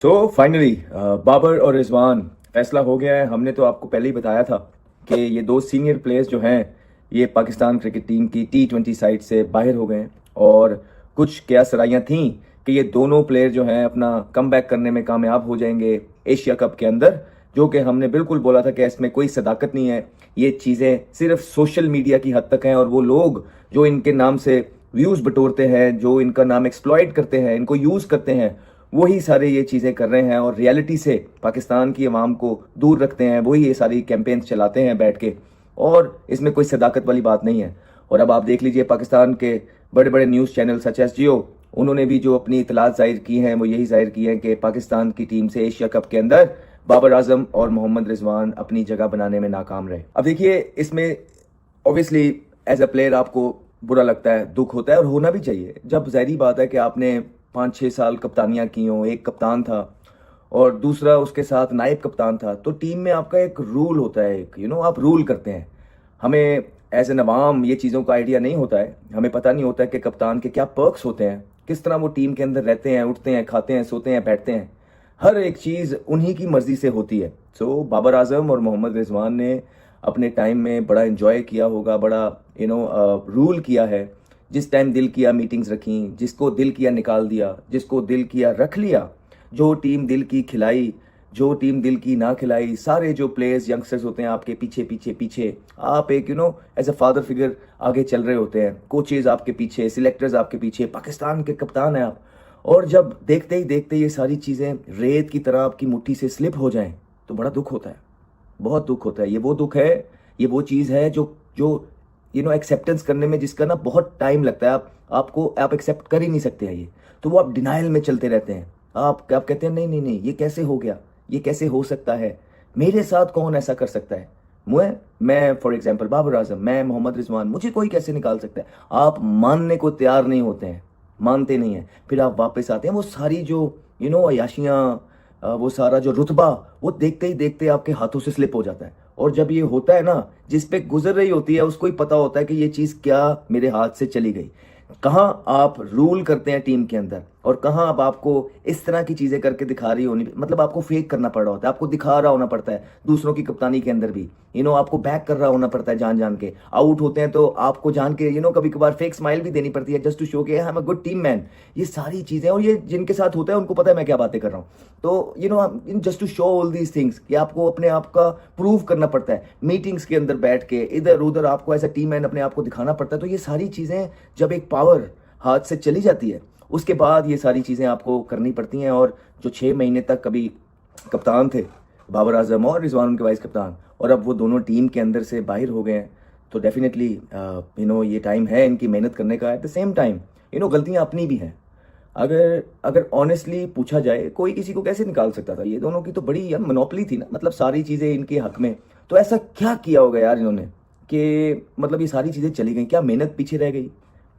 तो फाइनली बाबर और रिजवान फैसला हो गया है। हमने तो आपको पहले ही बताया था कि ये दो सीनियर प्लेयर्स जो हैं ये पाकिस्तान क्रिकेट टीम की T20 साइड से बाहर हो गए हैं। और कुछ क्या सराइयाँ थीं कि ये दोनों प्लेयर जो हैं अपना कमबैक करने में कामयाब हो जाएंगे एशिया कप के अंदर, जो कि हमने बिल्कुल बोला था कि इसमें कोई सदाकत नहीं है। ये चीज़ें सिर्फ सोशल मीडिया की हद तक हैं और वो लोग जो इनके नाम से व्यूज़ बटोरते हैं, जो इनका नाम एक्सप्लॉइट करते हैं, इनको यूज़ करते हैं, वही सारे ये चीज़ें कर रहे हैं और रियलिटी से पाकिस्तान की आवाम को दूर रखते हैं। वही ये सारी कैंपेन्स चलाते हैं बैठ के, और इसमें कोई सदाकत वाली बात नहीं है। और अब आप देख लीजिए पाकिस्तान के बड़े बड़े news channel such S gio, उन्होंने भी जो अपनी इतलात जाहिर की हैं वो यही जाहिर की है कि पाकिस्तान की टीम से एशिया कप के अंदर बाबर आजम और मोहम्मद रिजवान अपनी जगह बनाने में नाकाम रहे। अब देखिए, इसमें ऑब्वियसली एज अ प्लेयर आपको बुरा लगता है, दुख होता है और होना भी चाहिए। जब ज़ाहिरी बात है कि आपने 5-6 साल कप्तानियाँ की हों, एक कप्तान था और दूसरा उसके साथ नायब कप्तान था, तो टीम में आपका एक रूल होता है, एक आप रूल करते हैं। हमें एज एन अवाम ये चीज़ों का आइडिया नहीं होता है, हमें पता नहीं होता है कि कप्तान के क्या पर्क्स होते हैं, किस तरह वो टीम के अंदर रहते हैं, उठते हैं, खाते हैं, सोते हैं, बैठते हैं। हर एक चीज़ उन्हीं की मर्जी से होती है। सो बाबर आजम और मोहम्मद रिजवान ने अपने टाइम में बड़ा इंजॉय किया होगा, बड़ा रूल किया है। जिस टाइम दिल किया मीटिंग्स रखी, जिसको दिल किया निकाल दिया, जिसको दिल किया रख लिया। जो टीम दिल की खिलाई, जो टीम दिल की ना खिलाई, सारे जो प्लेयर्स यंगस्टर्स होते हैं आपके पीछे पीछे पीछे, आप एक एज अ फादर फिगर आगे चल रहे होते हैं, कोचेज आपके पीछे, सिलेक्टर्स आपके पीछे, पाकिस्तान के कप्तान हैं आप। और जब देखते ही देखते ये सारी चीज़ें रेत की तरह आपकी मुट्ठी से स्लिप हो जाएं तो बड़ा दुख होता है, बहुत दुख होता है। ये वो दुख है, ये वो चीज़ है जो जो एक्सेप्टेंस करने में जिसका ना बहुत टाइम लगता है। आप एक्सेप्ट कर ही नहीं सकते हैं ये, तो वो आप डिनाइल में चलते रहते हैं। आप कहते हैं नहीं नहीं नहीं, ये कैसे हो गया, ये कैसे हो सकता है, मेरे साथ कौन ऐसा कर सकता है। मैं फॉर एग्जाम्पल बाबर आजम, मैं मोहम्मद रिजवान, मुझे कोई कैसे निकाल सकता है। आप मानने को तैयार नहीं होते हैं, मानते नहीं हैं, फिर आप वापस आते हैं। वो सारी जो अयाशियाँ, वो सारा जो रुतबा, वो देखते ही देखते आपके हाथों से स्लिप हो जाता है। और जब ये होता है ना, जिस पे गुजर रही होती है उसको ही पता होता है कि ये चीज़ क्या मेरे हाथ से चली गई। कहाँ आप रूल करते हैं टीम के अंदर और कहाँ अब आपको इस तरह की चीज़ें करके दिखा रही होनी, मतलब आपको फेक करना पड़ रहा होता है, आपको दिखा रहा होना पड़ता है दूसरों की कप्तानी के अंदर भी। आपको बैक कर रहा होना पड़ता है जान जान के। आउट होते हैं तो आपको जान के कभी कभार फेक स्माइल भी देनी पड़ती है जस्ट टू शो के I am a good team man. ये सारी चीज़ें, और ये जिनके साथ होता है उनको पता है मैं क्या बातें कर रहा हूँ। तो just to show all these things कि आपको अपने आप का प्रूव करना पड़ता है। मीटिंग्स के अंदर बैठ के इधर उधर आपको एज अ टीम मैन अपने आप को दिखाना पड़ता है। तो ये सारी चीज़ें जब एक पावर हाथ से चली जाती है, उसके बाद ये सारी चीज़ें आपको करनी पड़ती हैं। और जो 6 महीने तक कभी कप्तान थे बाबर आजम और रिजवान उनके वाइस कप्तान, और अब वो दोनों टीम के अंदर से बाहर हो गए हैं, तो डेफिनेटली ये टाइम है इनकी मेहनत करने का। एट द सेम टाइम गलतियां अपनी भी हैं। अगर अगर ऑनेस्टली पूछा जाए, कोई किसी को कैसे निकाल सकता था। ये दोनों की तो बड़ी यार मोनोपोली थी ना, मतलब सारी चीज़ें इनके हक में। तो ऐसा क्या किया होगा यार इन्होंने कि मतलब ये सारी चीज़ें चली गई। क्या मेहनत पीछे रह गई,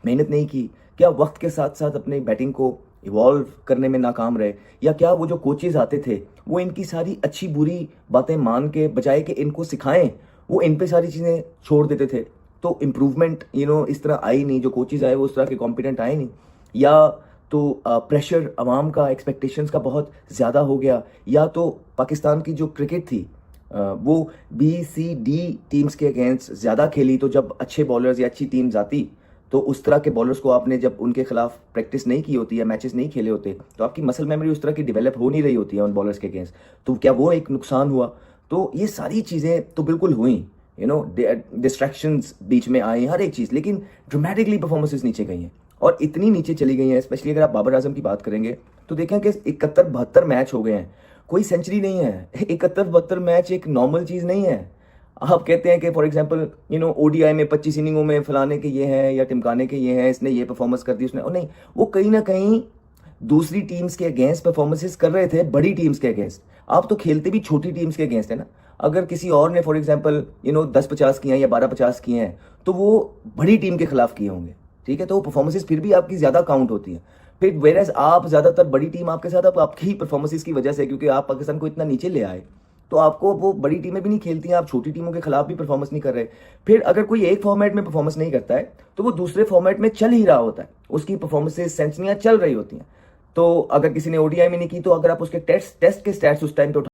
मेहनत नहीं की? क्या वक्त के साथ साथ अपने बैटिंग को इवॉल्व करने में नाकाम रहे? या क्या वो जो कोचेज आते थे वो इनकी सारी अच्छी बुरी बातें मान के बजाय कि इनको सिखाएं, वो इन पे सारी चीज़ें छोड़ देते थे? तो इम्प्रूवमेंट इस तरह आई नहीं, जो कोचेज आए वो उस तरह के कॉम्पिटेंट आए नहीं। या तो प्रेशर अवाम का, एक्सपेक्टेशंस का बहुत ज़्यादा हो गया। या तो पाकिस्तान की जो क्रिकेट थी वो B, C, D टीम्स के अगेंस्ट ज़्यादा खेली, तो जब अच्छे बॉलर्स या अच्छी टीम्स आती तो उस तरह के बॉलर्स को आपने जब उनके खिलाफ प्रैक्टिस नहीं की होती या मैचेस नहीं खेले होते, तो आपकी मसल मेमोरी उस तरह की डेवलप हो नहीं रही होती है उन बॉलर्स के अगेंस्ट। तो क्या वो एक नुकसान हुआ? तो ये सारी चीज़ें तो बिल्कुल हुई, डिस्ट्रैक्शंस बीच में आई, हर एक चीज़, लेकिन ड्रामेटिकली परफॉर्मेंसेस नीचे गई हैं। और इतनी नीचे चली गई हैं, स्पेशली अगर आप बाबर आजम की बात करेंगे तो देखें कि 71-72 मैच हो गए हैं, कोई सेंचुरी नहीं है। 71-72 मैच एक नॉर्मल चीज़ नहीं है। आप कहते हैं कि फॉर एग्जांपल ODI में 25 इनिंगों में फलाने के ये हैं या टिमकाने के ये हैं, इसने ये परफॉर्मेंस कर दी, उसने, और नहीं, वो कहीं ना कहीं दूसरी टीम्स के अगेंस्ट परफॉर्मेंसेस कर रहे थे, बड़ी टीम्स के अगेंस्ट। आप तो खेलते भी छोटी टीम्स के अगेंस्ट है ना। अगर किसी और ने फॉर एग्जांपल 10-50 किए हैं या 12-50 किए हैं तो वो बड़ी टीम के खिलाफ किए होंगे, ठीक है। तो वो परफॉर्मेंसेस फिर भी आपकी ज़्यादा काउंट होती है। फिर वेरएज आप ज़्यादातर बड़ी टीम आपके साथ अब आपकी ही परफॉर्मेंसेस की वजह से, क्योंकि आप पाकिस्तान को इतना नीचे ले आए, तो आपको वो बड़ी टीमें भी नहीं खेलती हैं, आप छोटी टीमों के खिलाफ भी परफॉर्मेंस नहीं कर रहे। फिर अगर कोई एक फॉर्मेट में परफॉर्मेंस नहीं करता है तो वो दूसरे फॉर्मेट में चल ही रहा होता है, उसकी परफॉर्मेंसेस, सेंचुरियां चल रही होती हैं। तो अगर किसी ने ओडीआई में नहीं की तो अगर आप उसके टेस्ट टेस्ट के स्टैट्स उस टाइम पे उठा